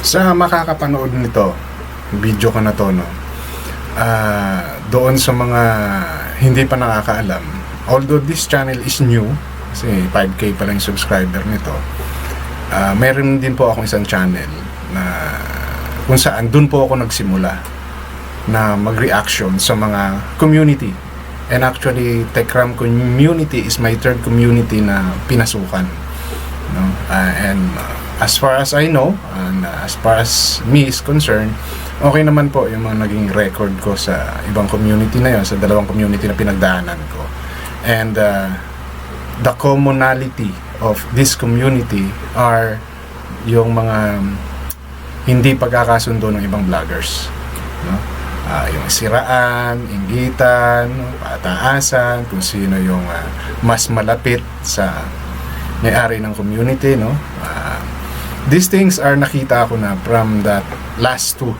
Sa makakapanood nito, video ko na to, no? Doon sa mga hindi pa nakakaalam, although this channel is new, kasi 5K pa lang yung subscriber nito, meron din po akong isang channel na kung saan doon po ako nagsimula na mag-reaction sa mga community. And actually, Techram community is my third community na pinasukan, no? As far as I know, and as far as me is concerned, okay naman po yung mga naging record ko sa ibang community na yun, sa dalawang community na pinagdaanan ko. And the commonality of this community are yung mga hindi pagkakasundo ng ibang vloggers, no? Yung siraan, inggitan, pataasan, kung sino yung mas malapit sa may-ari ng community, no? These things are nakita ko na from that last two,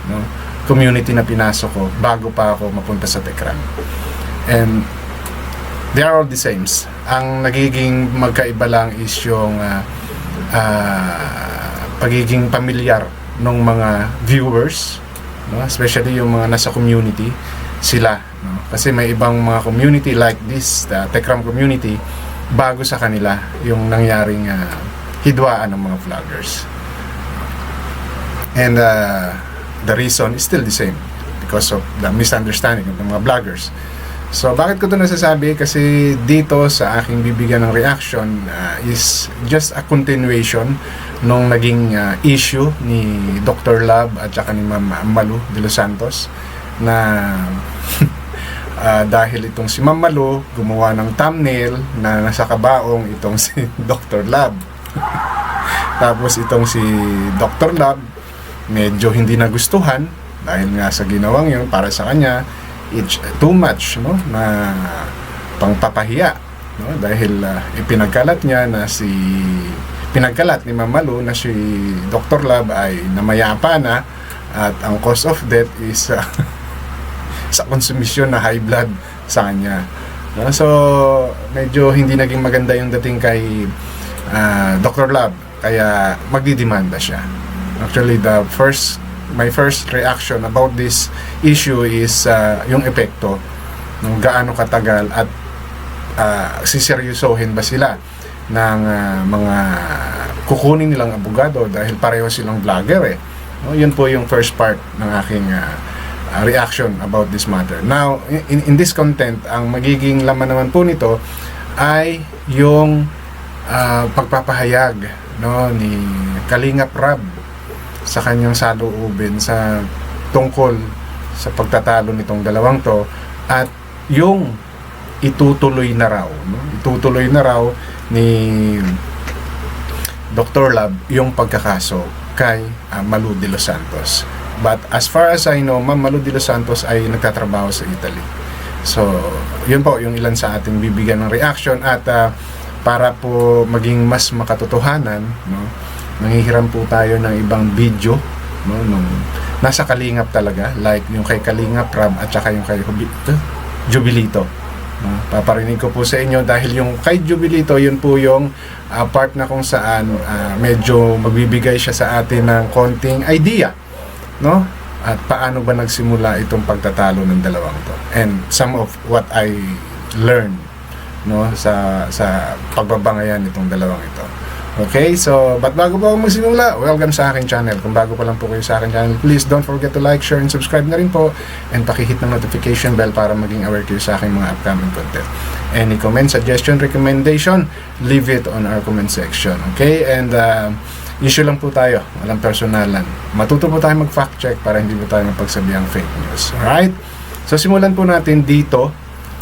no, community na pinasok ko bago pa ako mapunta sa Techram. And they are all the same. Ang nagiging magkaiba lang is yung pagiging pamilyar ng mga viewers, no? Especially yung mga nasa community sila, no? Kasi may ibang mga community like this, the Techram community, bago sa kanila yung nangyaring hidwaan ng mga vloggers. And the reason is still the same, because of the misunderstanding of the mga vloggers. So bakit ko ito nasasabi? Kasi dito sa aking bibigyan ng reaction is just a continuation nung naging issue ni Dr. Love at saka ni Ma'am Malu de los Santos, na dahil itong si Ma'am Malu gumawa ng thumbnail na nasa kabaong itong si Dr. Love. Tapos itong si Dr. Love medyo hindi nagustuhan dahil nga sa ginawang yun para sa kanya, it's too much, no, na pangpapahiya, no, dahil ipinagkalat niya na pinagkalat ni Ma'am Malu na si Dr. Love ay namayapa na at ang cause of death is sa konsumisyon na high blood sa kanya, no? So medyo hindi naging maganda yung dating kay Dr. Love, kaya magdidemanda siya. Actually, my first reaction about this issue is yung epekto ng gaano katagal at siseryosohin ba sila ng mga kukunin nilang abogado dahil pareho silang vlogger, eh, no? Yun po yung first part ng aking reaction about this matter. Now, in this content, ang magiging laman naman po nito ay yung pagpapahayag, no, ni Kalingap Rab sa kanyang saloobin sa tungkol sa pagtatalo nitong dalawang to, at yung itutuloy na raw ni Dr. Love yung pagkakaso kay Malu de los Santos. But as far as I know, Ma'am Malu de los Santos ay nagtatrabaho sa Italy. So yun po yung ilan sa ating bibigyan ng reaction, at para po maging mas makatotohanan, no, nanghihiram po tayo ng ibang video, no, nung nasa Kalingap talaga, like yung kay Kalingap Rab at saka yung kay Jubilito, no? Paparinig ko po sa inyo dahil yung kay Jubilito, yun po yung part na kung saan medyo magbibigay siya sa atin ng konting idea, no, at paano ba nagsimula itong pagtatalo ng dalawang to, and some of what I learned, no, sa pagbabangayan nitong dalawang ito. Okay, so but bago po ako magsimula, welcome sa aking channel. Kung bago pa lang po kayo sa aking channel, please don't forget to like, share, and subscribe na rin po, and pakihit ng notification bell para maging aware kayo sa aking mga upcoming content. Any comment, suggestion, recommendation, leave it on our comment section. Okay, and issue lang po tayo, walang personalan. Matuto po tayo mag-fact check para hindi po tayo magpagsabihang fake news. Alright, so simulan po natin dito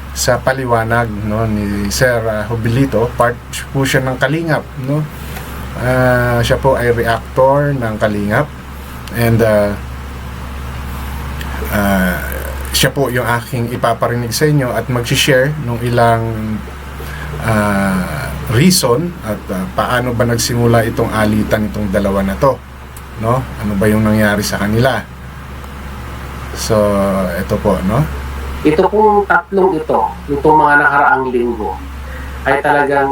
sa paliwanag, no, ni Sir Jubilito. Part po siya ng Kalingap, no? Siya po ay reactor ng Kalingap, and siya po yung aking ipaparinig sa inyo at mag-share ng ilang reason at paano ba nagsimula itong alitan itong dalawa na to, no? Ano ba yung nangyari sa kanila? So ito po, no? Ito pong tatlong itong mga nakaraang linggo ay talagang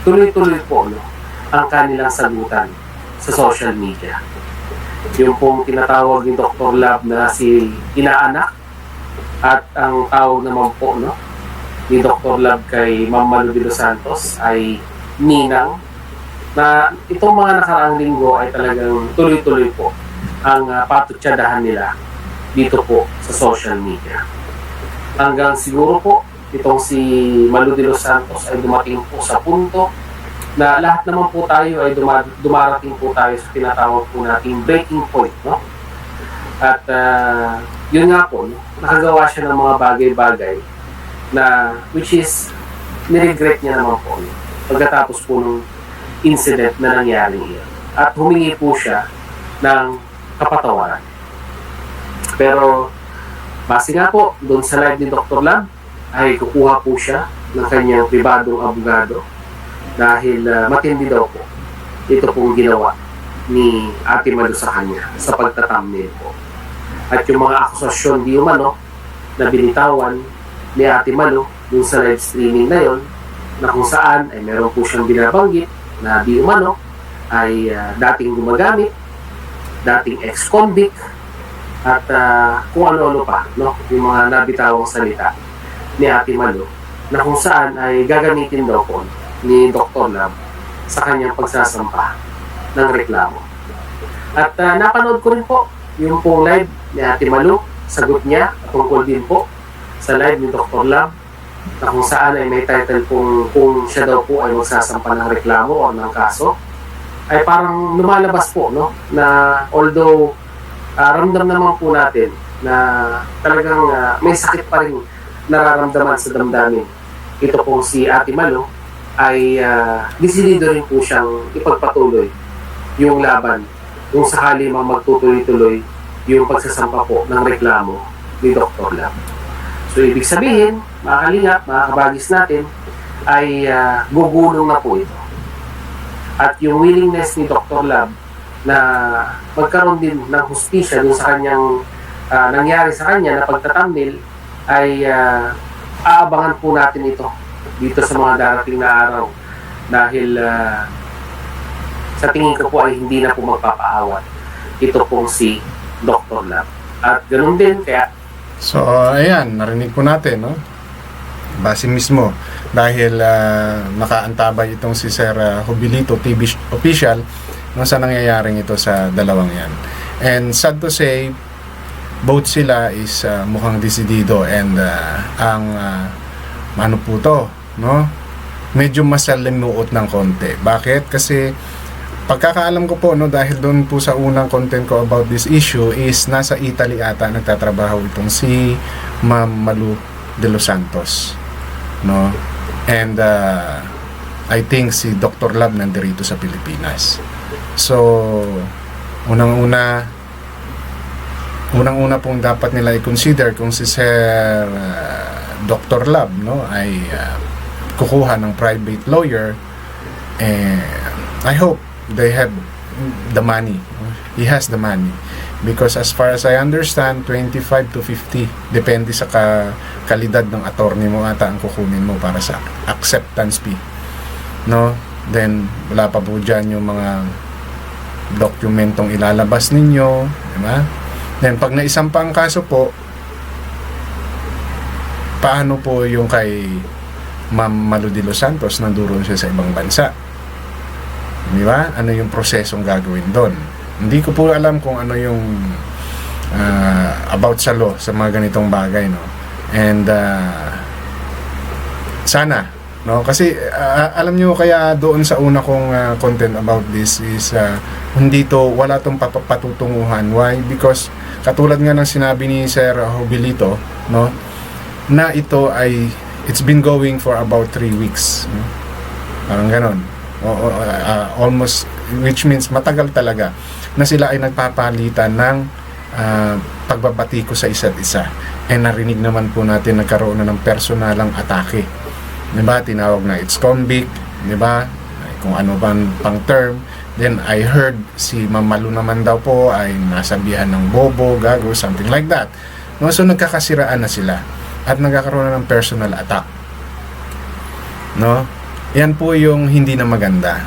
tuloy-tuloy po, no, ang kanilang sagutan. sa social media. Yung pong tinatawag ni Dr. Lab na si inaanak, at ang tawag naman po, no, ni Dr. Lab kay Ma'am Malu de los Santos ay ninang, na itong mga nakaraang linggo ay talagang tuloy-tuloy po ang patutsadahan nila dito po sa social media. Hanggang siguro po itong si Malu de los Santos ay dumating po sa punto na lahat naman po tayo ay dumarating po tayo sa tinatawag po nating breaking point, no? At yun nga po, no? Nakagawa siya ng mga bagay-bagay na which is niregret niya naman po, no? Pagkatapos po ng incident na nangyari iyon. At humingi po siya ng kapatawaran. Pero base nga po doon sa live ni Dr. Lab ay kukuha po siya ng kanyang pribadong abogado dahil matindi daw po ito pong ginawa ni Ate Malu sa kanya sa pagtatamnil po. At yung mga akusasyon di umano na binitawan ni Ate Malu dun sa live streaming na yon, na kung saan ay meron po siyang binabanggit na di umano ay dating gumagamit, dating ex-convict, at kung ano-ano pa, no? Yung mga nabitawang salita ni Ate Malu na kung saan ay gagamitin daw po ni Dr. Lab sa kanyang pagsasampa ng reklamo. At napanood ko rin po yung pong live ni Ate Malu, sagot niya tungkol din po sa live ni Dr. Lab na kung saan ay may title kung siya daw po ay magsasampa ng reklamo o ng kaso, ay parang lumalabas po, no, na although ramdam naman po natin na talagang may sakit pa rin nararamdaman sa damdamin ito pong si Ate Malu, ay desidido rin po siyang ipagpatuloy yung laban kung sakali mang magtutuloy-tuloy yung pagsasampa po ng reklamo ni Dr. Lab. So ibig sabihin, mga kalingap, mga kabagis natin, ay gugulong na po ito. At yung willingness ni Dr. Lab na magkaroon din ng hustisya dun sa kanyang nangyari sa kanya na pagtatamnil ay aabangan po natin ito dito sa mga darating na araw dahil sa tingin ko po ay hindi na po magpapaawat ito pong si Dr. Lab. At ganun din kaya So, ayan, narinig po natin, no? Base mismo, dahil nakaantabay itong si Sir Jobilito, TV official, no, sa nangyayaring ito sa dalawang yan. And sad to say, both sila is mukhang desidido and ang ano po to, no? Medyo masalimuot ng konti. Bakit? Kasi pagkakaalam ko po, no, dahil doon po sa unang content ko about this issue is nasa Italy ata nagtatrabaho itong si Ma'am Malu de los Santos, no? And I think si Dr. Lab nandirito sa Pilipinas. So unang-una pong dapat nila i-consider kung si Sir Dr. Lab, no, ay kukuha ng private lawyer, and I hope they have the money. He has the money. Because as far as I understand, 25 to 50. Depende sa kalidad ng attorney mo ata ang kukunin mo para sa acceptance fee. No? Then, wala pa po dyan yung mga dokumentong ilalabas ninyo. Diba? Then, pag naisampa ang kaso po, paano po yung kay Ma'am Malu de los Santos, nanduron siya sa ibang bansa? Di ba? Ano yung prosesong gagawin doon? Hindi ko po alam kung ano yung about sa law sa mga ganitong bagay, no? And sana, no? Kasi alam nyo, kaya doon sa una kong content about this is hindi to, wala tong patutunguhan. Why? Because katulad nga ng sinabi ni Sir Jobilito, no, na ito ay it's been going for about 3 weeks, no? Parang ganon. Almost, which means matagal talaga na sila ay nagpapalitan ng pagbabatiko sa isa't isa. And narinig naman po natin nagkaroon na ng personalang atake. Diba? Tinawag na it's convict, diba? Kung ano pang term. Then I heard si Ma'am Malu naman daw po ay nasabihan ng bobo, gago, something like that. No? So nagkakasiraan na sila at nagkakaroon na ng personal attack. No? Yan po yung hindi na maganda.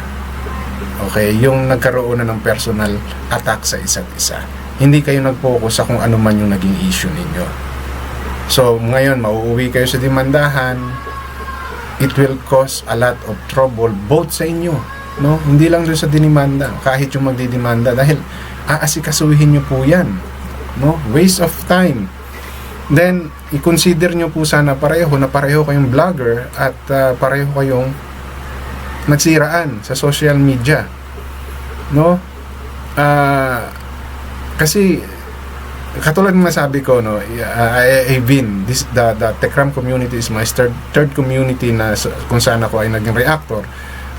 Okay, yung nagkaroon na ng personal attack sa isa't isa. Hindi kayo nag-focus sa kung ano man yung naging issue ninyo. So, ngayon, mauuwi kayo sa demandahan, it will cause a lot of trouble both sa inyo. No? Hindi lang doon sa dinimanda, kahit yung magdidemanda, dahil aasikasuhin nyo po yan. No? Waste of time. Then, i-consider nyo po sana pareho na pareho kayong vlogger at pareho kayong nagsiraan sa social media, no? Kasi katulad ng nasabi ko, no, I've been the Techram community is my third community na kung saan ako ay naging reactor.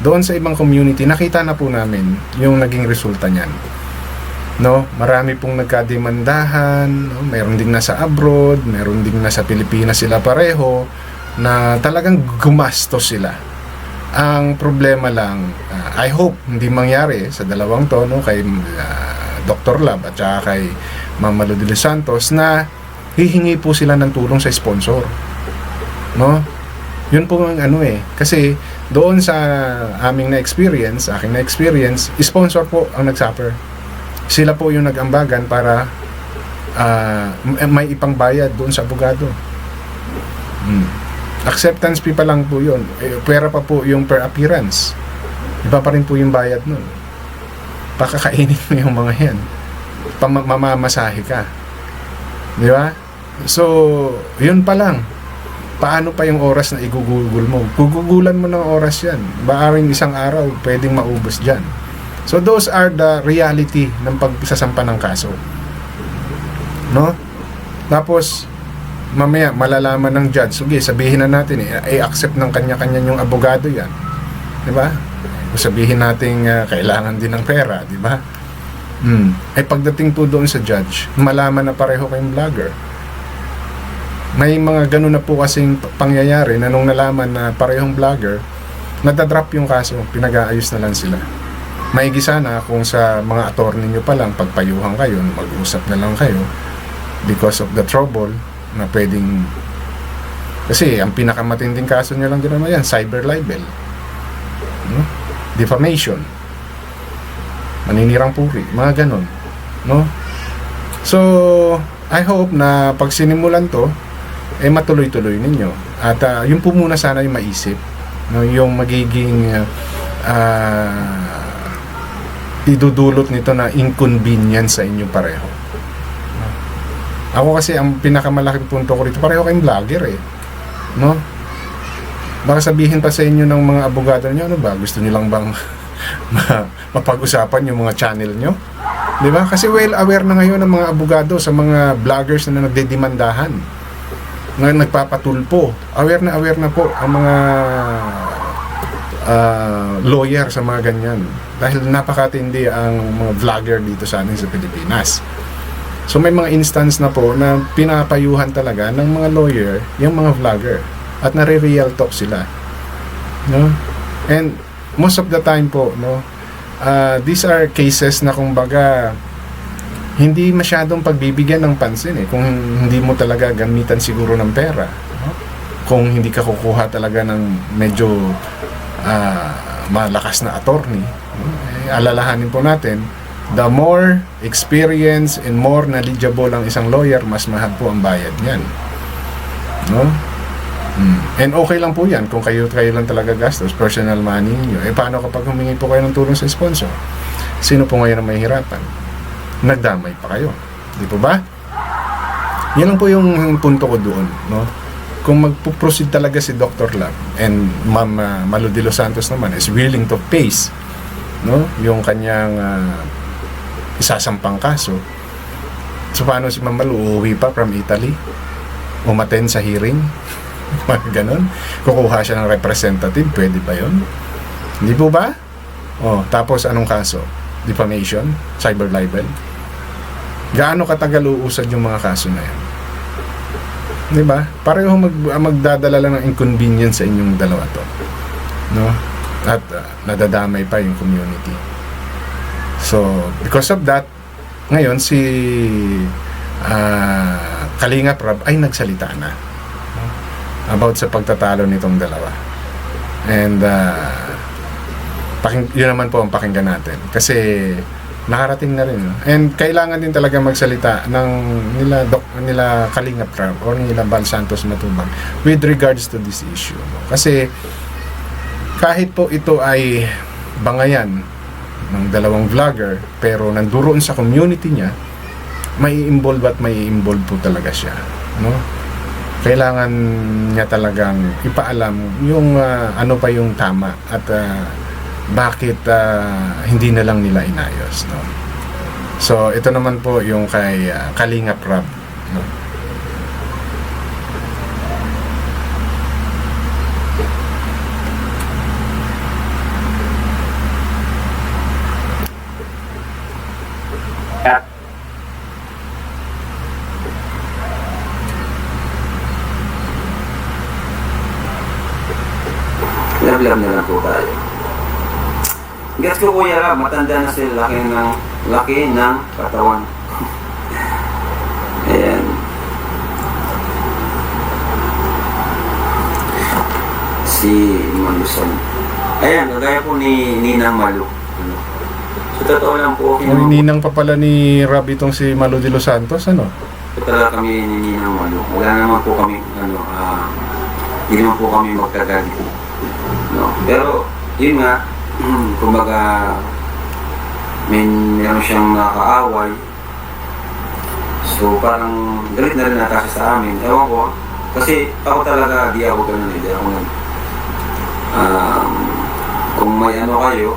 Doon sa ibang community, nakita na po namin yung naging resulta niyan, no? Marami pong nagkademandahan, no? Meron ding nasa abroad, meron ding nasa Pilipinas, sila pareho na talagang gumastos sila. Ang problema lang, I hope hindi mangyari sa dalawang to, no, kay Dr. Lab at saka kay Ma'am Malu de los Santos, na hihingi po sila ng tulong sa sponsor, no? Yun po ang kasi doon sa aking na experience, sponsor po ang nagsuffer. Sila po yung nag-ambagan para may ipangbayad doon sa abogado. Acceptance fee pa lang po yun. Pera pa po yung per appearance. Iba pa rin po yung bayad nun. Pakakainin mo yung mga yan. Mamamasahe ka. Di ba? So, yun pa lang. Paano pa yung oras na igugugol mo? Gugugulan mo ng oras yan. Baaring isang araw, pwedeng maubos dyan. So, those are the reality ng pagsasampa ng kaso. No? Tapos, mamaya malalaman ng judge, sige, sabihin na natin i-accept ng kanya-kanya yung abogado yan, di ba? Sabihin natin kailangan din ng pera, di ba? Ay pagdating po doon sa judge, malaman na pareho kayong vlogger. May mga ganun na po kasing pangyayari na nung nalaman na parehong vlogger, nadadrop yung kaso, pinag-aayos na lang sila. Maigi sana kung sa mga attorney nyo pa lang, pagpayuhan kayo, mag-usap na lang kayo because of the trouble na pwedeng, kasi ang pinakamatinding kaso nyo lang din naman yan, cyber libel, no? Defamation, maninirang puri, mga ganon, no? So I hope na pag sinimulan to, matuloy-tuloy ninyo at yun po muna sana yung maisip, no? Yung magiging idudulot nito na inconvenience sa inyo pareho. Ako kasi ang pinakamalaking punto ko rito, pareho kayong vlogger no? Baka sabihin pa sa inyo ng mga abogado nyo, ano ba, gusto nyo lang bang mapag-usapan yung mga channel nyo? Di ba? Kasi well aware na ngayon ng mga abogado sa mga vloggers na nagdedemandahan, na nagpapatulpo. Aware na po ang mga lawyer sa mga ganyan, dahil napakatindi ang mga vlogger dito sa atin sa Pilipinas. So may mga instance na po na pinapayuhan talaga ng mga lawyer yung mga vlogger at nare-real talk sila, no? And most of the time po, no, these are cases na kumbaga hindi masyadong pagbibigyan ng pansin kung hindi mo talaga gamitan siguro ng pera, no? Kung hindi ka kukuha talaga ng medyo malakas na attorney, no? Alalahanin po natin, the more experience and more knowledgeable ang isang lawyer, mas mahal po ang bayad niyan, no? And okay lang po yan kung kayo lang talaga gastos, personal money niyo. Paano kapag humingi po kayo ng tulong sa sponsor? Sino po ngayon ang mahihirapan? Nagdamay pa kayo, di po ba? Yan lang po yung punto ko doon, no? Kung magpo-proceed talaga si Dr. Lab and Ma'am Malu de los Santos naman is willing to face, no, yung kanyang isasampang kaso, so paano si Ma'am Malu uuwi pa from Italy, umattend sa hearing? Ganon, kukuha siya ng representative, pwede ba yun? Hindi po ba? Tapos anong kaso? Defamation? Cyber libel? Gaano katagal uusad yung mga kaso na yan? Di ba? Pareho magdadala lang ng inconvenience sa inyong dalawa to, no? At nadadamay pa yung community. So, because of that, ngayon si Kalinga Prab ay nagsalita na about sa pagtatalo nitong dalawa. And Yun naman po ang pakinggan natin. Kasi nakarating na rin. No? And kailangan din talaga magsalita ng nila Kalingap Rab o nila Bal Santos Matubang with regards to this issue. No? Kasi kahit po ito ay bangayan ng dalawang vlogger, pero nanduroon sa community niya, may involve po talaga siya. No? Kailangan niya talagang ipaalam yung ano pa yung tama at bakit hindi na lang nila inayos, no? So ito naman po yung kay Kalingap Rab, no? At Love na lang po tayo. Gets ko, Kuya Rab, matanda na sila, laki ng katawan. Ayan. Si Maluson. Ayan, kagaya po ni Ninang Malu. So, totoo lang po. Ninang pa pala ni Rab itong si Malu de los Santos, ano? So, talaga kami ni Ninang Malu. Wala naman po kami, hindi naman po kami magkagalit. No? Pero, yun nga, kumbaga, meron siyang nakaaway. So, parang galit na rin nata siya sa amin. Ewan ko, kasi ako talaga, di ako ganun, hindi ako nag... kung may ano kayo,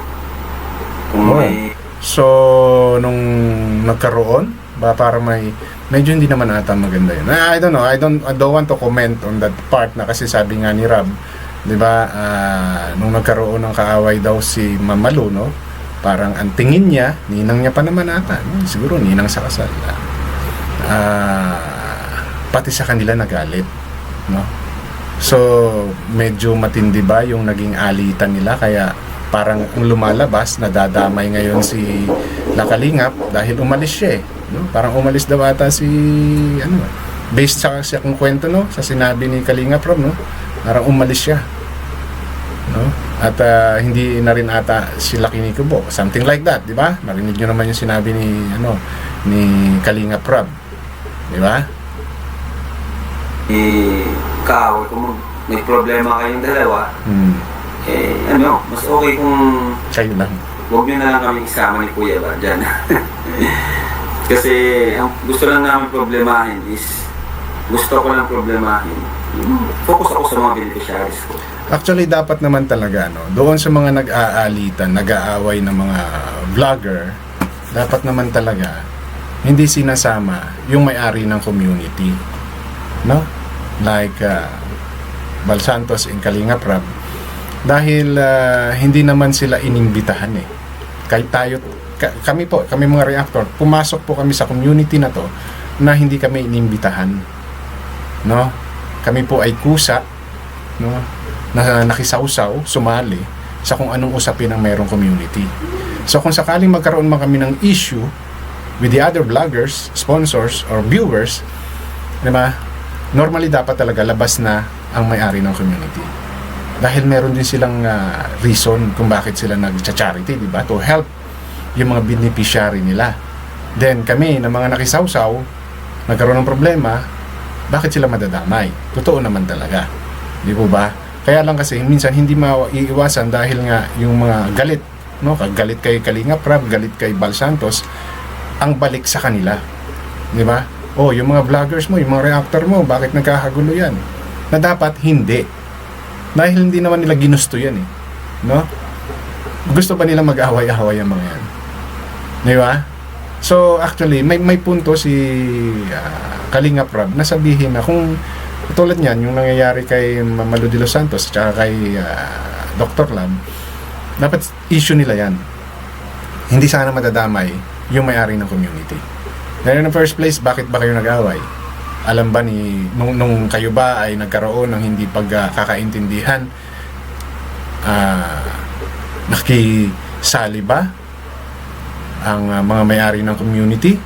kung may... So, nung nagkaroon, para medyo hindi naman ata maganda yun. I don't know, I don't want to comment on that part na kasi sabi nga ni Rab, di ba, nung nagkaroon ng kaaway daw si Mamalu, no? Parang ang tingin niya, ninang niya pa naman ata, no? Siguro ninang sa kasal. Pati sa kanila nagalit, no? So, medyo matindi ba yung naging alitan nila, kaya parang ang lumalabas, nadadamay ngayon si Nakalingap dahil umalis siya, no? Parang umalis daw ata si, based sa kung kwento, no? Sa sinabi ni Kalingap Rob, no? Parang umalis siya, no? At hindi na rin ata sila kinikubo, something like that, di ba? Narinig nyo naman yung sinabi ni Kalingap Rob, di ba? Kaaway, kung may problema kayong dalawa, mas okay kung kayo lang. huwag nyo na lang kami isama ni Kuya ba dyan. Kasi ang gusto lang namin problemahin is, gusto ko lang problemahin, focus ako sa mga beneficiaries ko. Actually, dapat naman talaga, no? Doon sa mga nag-aalitan, nag-aaway ng mga vlogger, dapat naman talaga hindi sinasama yung may-ari ng community, no? Like Bal Santos and Kalingap Rab, dahil hindi naman sila inimbitahan eh. Kami mga reactor, pumasok po kami sa community na to na hindi kami inimbitahan, no? Kami po ay kusa, no? Na nakisawsaw, sumali sa kung anong usapin ng mayroong community. So kung sakaling magkaroon man kami ng issue with the other vloggers, sponsors, or viewers, diba, normally dapat talaga labas na ang may-ari ng community. Dahil meron din silang reason kung bakit sila nag-charity, diba, to help yung mga beneficiary nila. Then kami, na mga nakisawsaw, nagkaroon ng problema, bakit sila madadamay? Totoo naman talaga. Di po ba? Kaya lang kasi minsan hindi maiiwasan dahil nga yung mga galit, no? Galit kay Kalingap Rab, galit kay Bal Santos, ang balik sa kanila. Di ba? Oh, yung mga vloggers mo, yung mga reactor mo, bakit nagkakagulo yan? Na dapat hindi. Dahil hindi naman nila ginusto yan eh. No? Gusto pa nila mag-away-away ang mga yan. Di ba? So actually, may punto si Kalingap Rab na sabihin na kung tulad niyan, yung nangyayari kay Malu de los Santos at kay Dr. Lab, dapat issue nila yan. Hindi sana madadamay yung may-ari ng community. Dahil in the first place, bakit ba kayo nag-away? Alam ba nung kayo ba ay nagkaroon ng hindi pagkakaintindihan, nakisali ba ang mga may-ari ng community?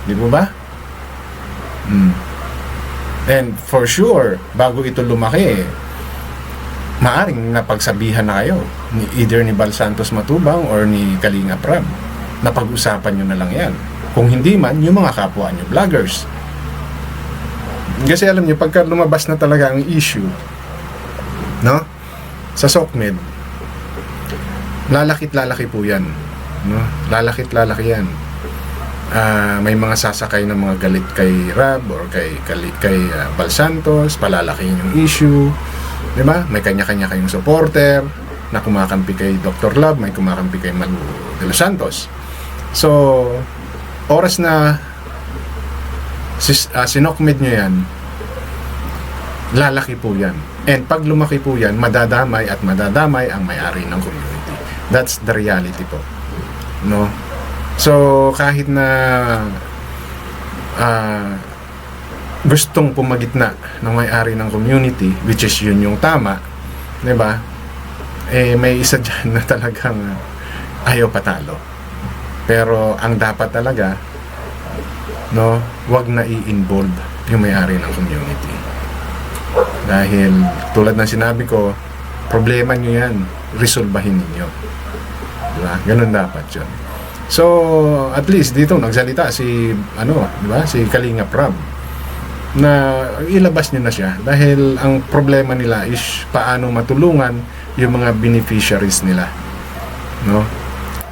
Di ba ba? And for sure, bago ito lumaki, maaring napagsabihan na kayo either ni Bal Santos Matubang or ni Kalinga Prab. Napag-usapan nyo na lang yan. Kung hindi man, yung mga kapwa nyo vloggers. Kasi alam nyo, pagka lumabas na talaga ang issue, no? Sa SOCMED, lalaki po yan, no? Lalaki yan. May mga sasakay ng mga galit kay Rab or kay Bal Santos, palalakihin yung issue, di ba? May kanya-kanya kayong supporter na kumakampi kay Dr. Love, may kumakampi kay Malu de los Santos. So, oras na sinokmed nyo yan, lalaki po yan. And pag lumaki po yan, madadamay at madadamay ang may-ari ng community. That's the reality po. No? So, kahit na gustong pumagitna ng may-ari ng community, which is yun yung tama, di ba? Eh, may isa dyan na talagang ayaw patalo. Pero ang dapat talaga, no, wag na i-involve yung may-ari ng community. Dahil tulad ng sinabi ko, problema nyo yan, resolbahin ninyo. Diba? Ganun dapat yun. So, at least dito nagsalita si diba? Si Kalinga Prab na ilabas niyo na siya dahil ang problema nila is paano matulungan yung mga beneficiaries nila. No?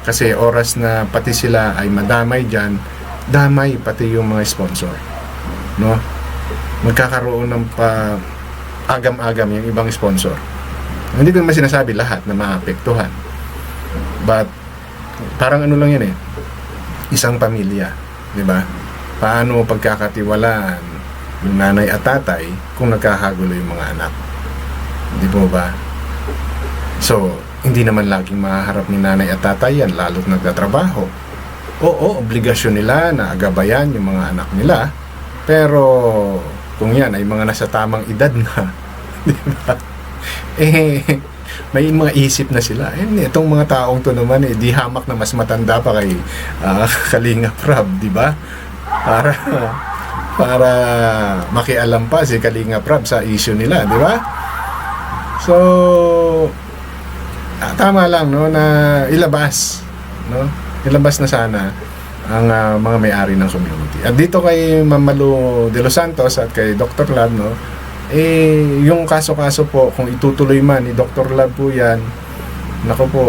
Kasi oras na pati sila ay madamay diyan, damay pati yung mga sponsor. No? Magkakaroon ng agam-agam yung ibang sponsor. Hindi ko naman sinasabi lahat na maapektuhan. But parang ano lang yan eh, isang pamilya, di ba? Paano pagkakatiwalaan yung nanay at tatay kung nagkakagulo yung mga anak, di po ba? So, hindi naman laging maharap ni nanay at tatay yan, lalo't nagtatrabaho. Oo, obligasyon nila na agabayan yung mga anak nila, pero kung yan ay mga nasa tamang edad na, di ba? May mga isip na sila. Itong mga taong to naman di hamak na mas matanda pa kay Kalinga Prab, di ba? Para makialam pa si Kalinga Prab sa issue nila, di ba? So, tama lang, no, na ilabas, no? Ilabas na sana ang mga may-ari ng community. At dito kay Ma'am Malu de los Santos at kay Dr. Lab, no, yung kaso-kaso po, kung itutuloy man ni Dr. Lab po yan, nako po,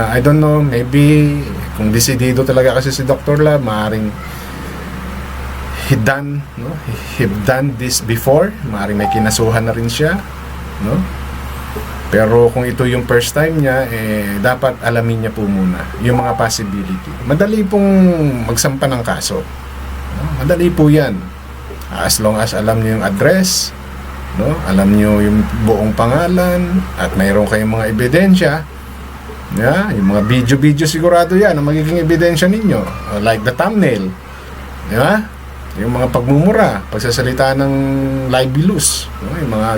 I don't know, maybe kung desidido talaga kasi si Dr. Lab, maaaring he done this before, maaaring may kinasuhan na rin siya, no? Pero kung ito yung first time niya, dapat alamin niya po muna yung mga possibility. Madali pong magsampa ng kaso, no? Madali po yan, as long as alam niyo yung address, no? Alam niyo yung buong pangalan at mayroon kayong mga ebidensya. Yung mga video sigurado yan ang magiging ebidensya ninyo, like the thumbnail, di ba? Yung mga pagmumura, pagsasalita ng libelous, no? Yung mga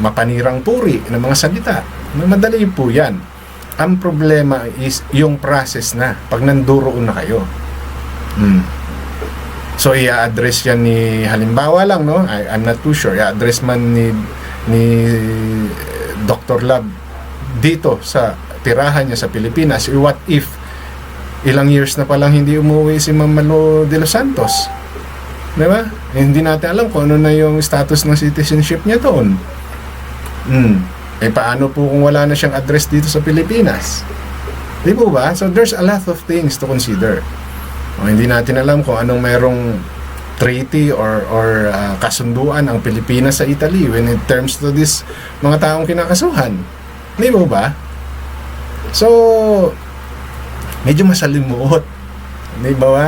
mapanirang puri ng mga salita. Madali po yan. Ang problema is yung process na pag nanduroon na kayo. So, i-address yan ni, halimbawa lang, no? I'm not too sure. I-address man ni Dr. Lab dito sa tirahan niya sa Pilipinas. What if ilang years na palang hindi umuwi si Ma'am Malu de los Santos? Diba? Hindi natin alam kung ano na yung status ng citizenship niya doon. Paano po kung wala na siyang address dito sa Pilipinas? Di po ba? So, there's a lot of things to consider. Hindi natin alam kung anong mayroong treaty or kasunduan ang Pilipinas sa Italy when it terms to this mga taong kinakasuhan. Di po ba? So, medyo masalimuot. Di ba ba?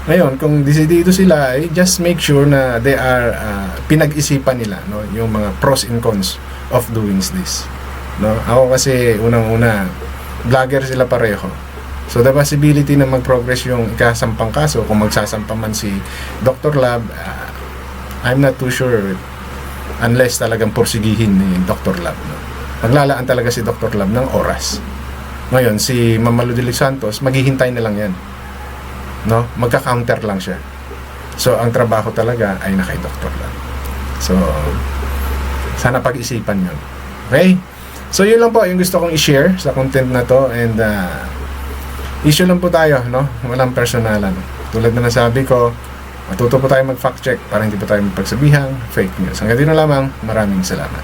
Ngayon, kung desidido sila, just make sure na they are pinag-isipan nila, no, yung mga pros and cons of doing this. No? Ako kasi unang-una, vlogger sila pareho. So the possibility na mag-progress yung ikasampang kaso, kung magsasampa man si Dr. Lab, I'm not too sure unless talagang porsigihin ni Dr. Lab. No? Maglalaan talaga si Dr. Lab ng oras. Ngayon, si Ma'am Malu de los Santos, maghihintay na lang yan. No? Magka-counter lang siya. So, ang trabaho talaga ay na kay Dr. Lab. So, sana pag-isipan yun. Okay? So yun lang po yung gusto kong i-share sa content na to, and issue lang po tayo, no? Walang personalan. Tulad na nasabi ko, matuto po tayo mag-fact check para hindi po tayo magpagsabihang fake news. Hanggang dito lamang, maraming salamat.